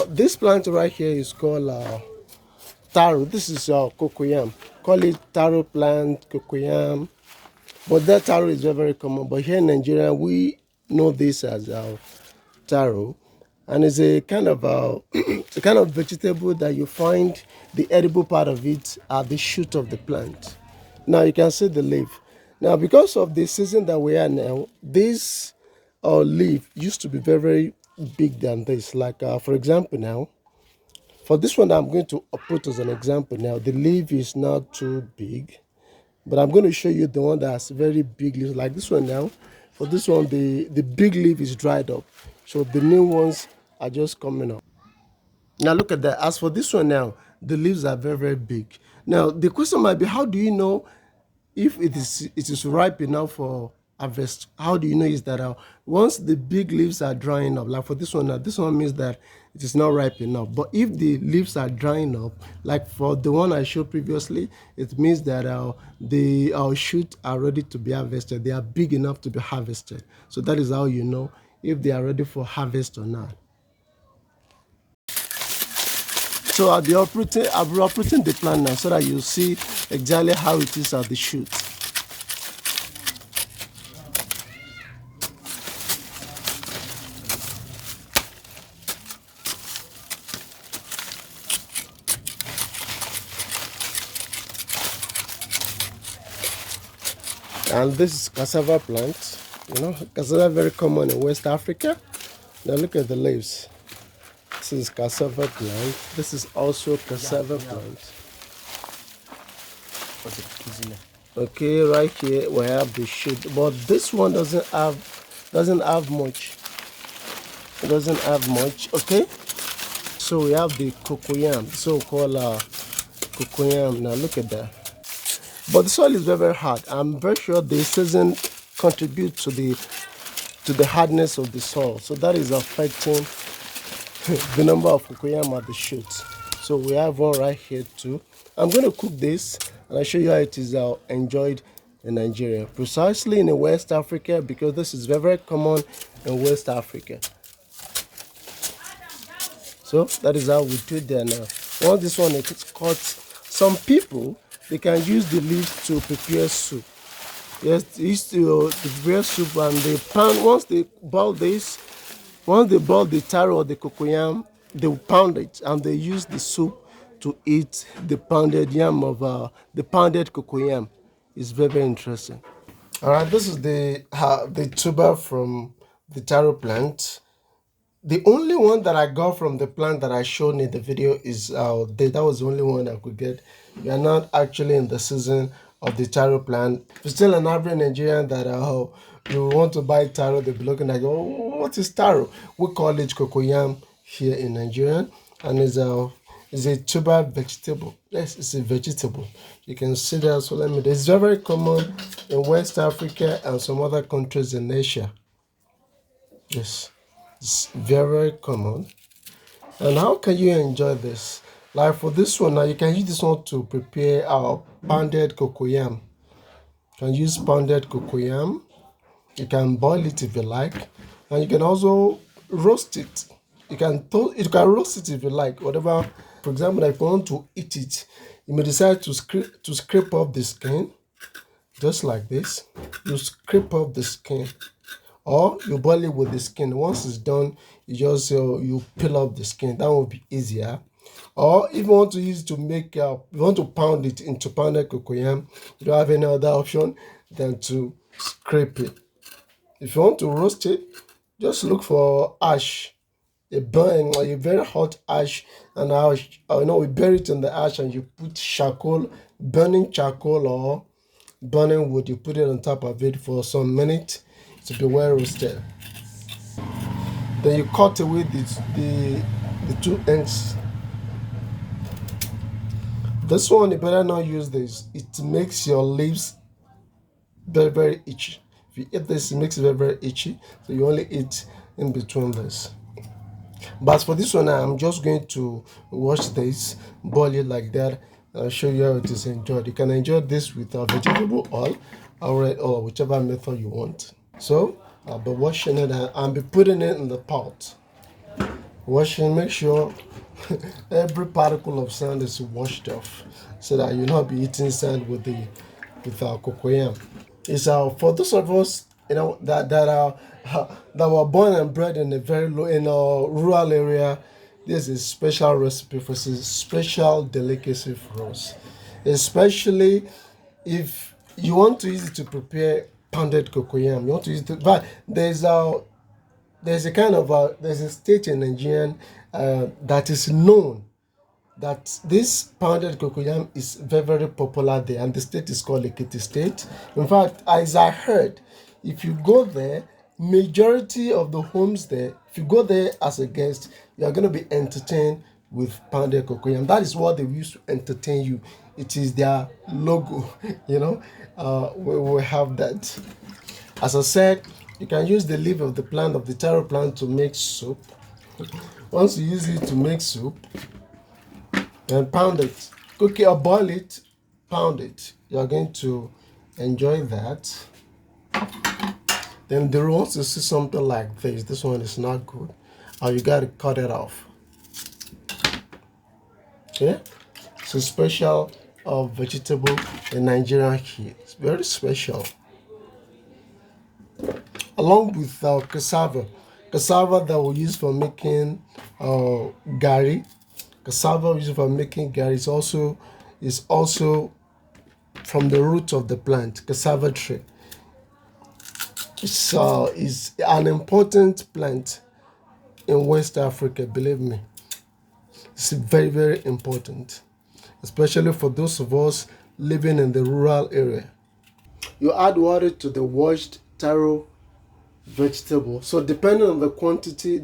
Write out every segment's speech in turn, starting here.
This plant right here is called Taro. This is Cocoyam. Call it Taro plant, Cocoyam. But that taro is very, very common. But here in Nigeria, we know this as taro, and it's a kind of a kind of vegetable that you find the edible part of it at the shoot of the plant. Now you can see the leaf. Now because of the season that we are now, this leaf used to be very, very big than this. Like for example now, for this one I'm going to put as an example now, the leaf is not too big. But I'm going to show you the one that has very big leaves, like this one now. For this one, the big leaf is dried up. So the new ones are just coming up. Now look at that. As for this one now, the leaves are very, very big. Now the question might be, how do you know if it is ripe enough for harvest? How do you know is that once the big leaves are drying up, like for this one now, this one means that it is not ripe enough. But if the leaves are drying up, like for the one I showed previously, it means that the shoots are ready to be harvested. They are big enough to be harvested. So that is how you know if they are ready for harvest or not. So I'll be operating the plant now so that you see exactly how it is at the shoot. And this is cassava plant. Cassava very common in West Africa. Now look at the leaves. This is cassava plant. This is also cassava plant. Okay, right here we have the shoot, but this one doesn't have much. It doesn't have much. Okay, so we have the cocoyam, so-called cocoyam. Now look at that. But the soil is very, very hard. I'm very sure the season contributes to the hardness of the soil. So that is affecting the number of cocoyam at the shoots. So we have one right here too. I'm going to cook this and I'll show you how it is enjoyed in Nigeria. Precisely in West Africa, because this is very, very common in West Africa. So that is how we do it there now. Once this one is cut, some people, they can use the leaves to prepare soup. Yes, they used to prepare soup, and they pound. Once they boil the taro or the cocoyam, they will pound it and they use the soup to eat the pounded yam of the pounded cocoyam. It's very, very interesting. All right, this is the tuber from the taro plant. The only one that I got from the plant that I showed in the video is that was the only one I could get. We are not actually in the season of the taro plant. If you're still an average Nigerian that you want to buy taro, they'll be looking like, oh, what is taro? We call it cocoyam here in Nigeria, and it's a tuber vegetable. Yes, it's a vegetable. You can see that. So it's very, very common in West Africa and some other countries in Asia. Yes. It's very, very common. And how can you enjoy this? Like for this one now, you can use this one to prepare our pounded cocoyam. You can use pounded cocoyam. You can boil it if you like, and you can also roast it. You can roast it if you like. Whatever. For example, if you want to eat it, you may decide to scrape off the skin, just like this. You scrape off the skin, or you boil it with the skin. Once it's done, you just you peel off the skin. That will be easier. Or if you want to use it to make you want to pound it into pounded cocoyam, you don't have any other option than to scrape it. If you want to roast it, just look for ash, a very hot ash, and we bury it in the ash, and you put charcoal, burning charcoal or burning wood. You put it on top of it for some minutes to be well roasted. Then you cut away the two ends. This one, you better not use this. It makes your lips very, very itchy. If you eat this, it makes it very, very itchy. So you only eat in between this. But for this one, I'm just going to wash this, boil it like that. I'll show you how it is enjoyed. You can enjoy this with vegetable oil or whichever method you want. So I'll be washing it and I'll be putting it in the pot. Washing, make sure every particle of sand is washed off so that you'll not be eating sand with our cocoyam. It's for those of us that are that were born and bred in a very low in a rural area. This is special recipe for us, a special delicacy for us, especially if you want to use it to prepare pounded cocoyam. You want to use it, but there's a kind of there's a state in Nigerian that is known that this pounded cocoyam is very, very popular there, and the state is called Ekiti State. In fact, as I heard, if you go there, majority of the homes there, if you go there as a guest, you are going to be entertained with pounded cocoyam. That is what they use to entertain you. It is their logo, you know. We have that. As I said, you can use the leaf of the plant of the taro plant to make soup. Once you use it to make soup, then pound it, cook it or boil it, pound it. You're going to enjoy that. Then the wants to see something like this one is not good, or you got to cut it off. Okay, so special vegetable in Nigeria here. It's very special. Along with cassava that we use for making gari. Cassava used for making gari is also from the root of the plant, cassava tree. It's is an important plant in West Africa, believe me. It's very, very important, especially for those of us living in the rural area. You add water to the washed taro vegetable. So depending on the quantity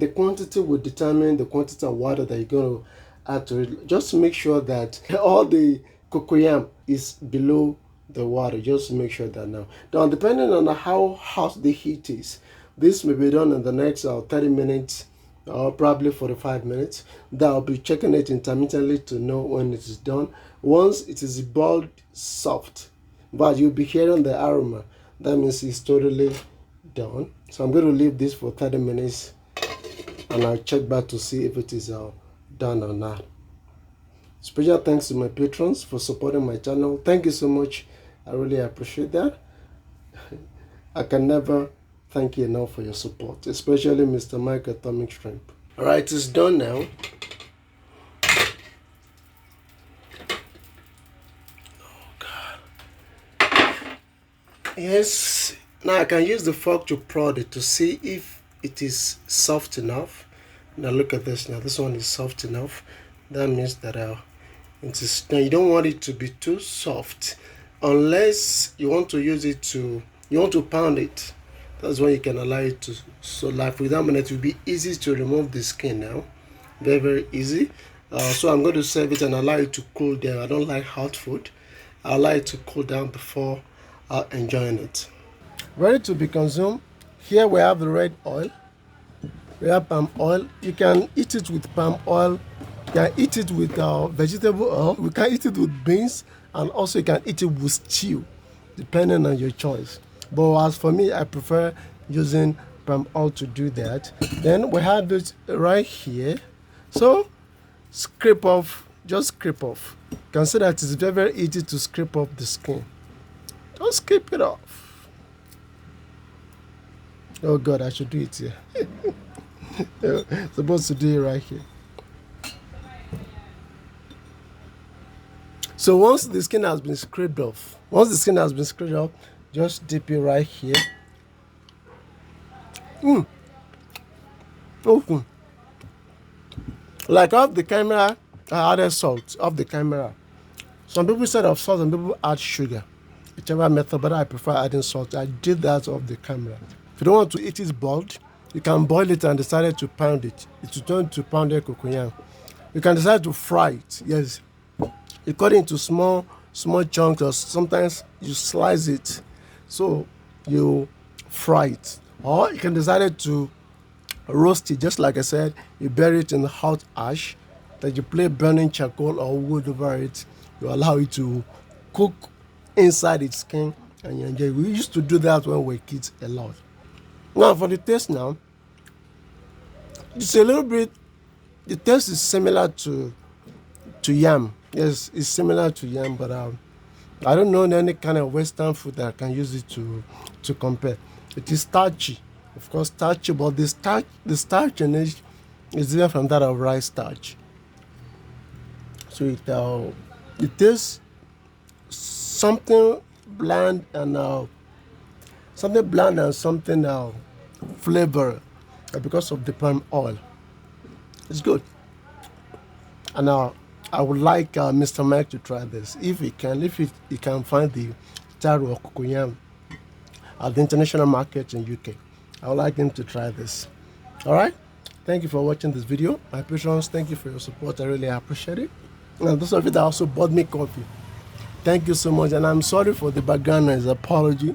will determine the quantity of water that you're going to add to it. Just make sure that all the cocoyam is below the water. Just make sure that now. Now, depending on how hot the heat is, this may be done in the next 30 minutes or probably 45 minutes. That I'll be checking it intermittently to know when it is done. Once it is boiled soft, but you'll be hearing the aroma, that means it's totally done. So I'm going to leave this for 30 minutes and I'll check back to see if it is done or not. Special thanks to my patrons for supporting my channel. Thank you so much. I really appreciate that. I can never thank you enough for your support, especially Mr. Mike Atomic Shrimp. Alright, it's done now. Oh God. Yes. Now I can use the fork to prod it to see if it is soft enough. Now look at this. Now this one is soft enough. That means that it is. Now you don't want it to be too soft, unless you want to use it to. You want to pound it. That's when you can allow it to. So like with that one, it will be easy to remove the skin now. Very, very easy. So I'm going to serve it and allow it to cool down. I don't like hot food. I allow it to cool down before enjoying it. Ready to be consumed. Here we have the red oil. We have palm oil. You can eat it with palm oil. You can eat it with vegetable oil. We can eat it with beans, and also you can eat it with stew, depending on your choice. But as for me, I prefer using palm oil to do that. Then we have it right here. So scrape off, just scrape off. You can see that it's very, very easy to scrape off the skin. Just scrape it off. Oh God, I should do it here. Supposed to do it right here. So once the skin has been scraped off, just dip it right here. Okay. Like off the camera, I added salt off the camera. Some people said of salt, and people add sugar. Whichever method, but I prefer adding salt. I did that off the camera. If you don't want to eat it boiled, you can boil it and decide to pound it. It will turn to pounded cocoyam. You can decide to fry it. Yes, you cut it into small chunks, or sometimes you slice it. So you fry it, or you can decide to roast it. Just like I said, you bury it in the hot ash. Then you play burning charcoal or wood over it. You allow it to cook inside its skin, and you enjoy. We used to do that when we were kids a lot. Now for the taste now, it's a little bit the taste is similar to yam. Yes, it's similar to yam, but I don't know any kind of Western food that I can use it to compare. It is starchy, of course, starchy, but the starch in it is different from that of rice starch. So it tastes something bland and something flavor because of the palm oil. It's good. And I would like Mr. Mike to try this if he can. If he can find the Taro or Cocoyam at the international market in UK, I would like him to try this. All right. Thank you for watching this video. My patrons, thank you for your support. I really appreciate it. And those of you that also bought me coffee, thank you so much. And I'm sorry for the background noise. Apology.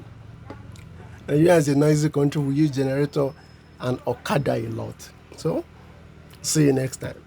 And you as a noisy country, we use generator and Okada a lot. So see you next time.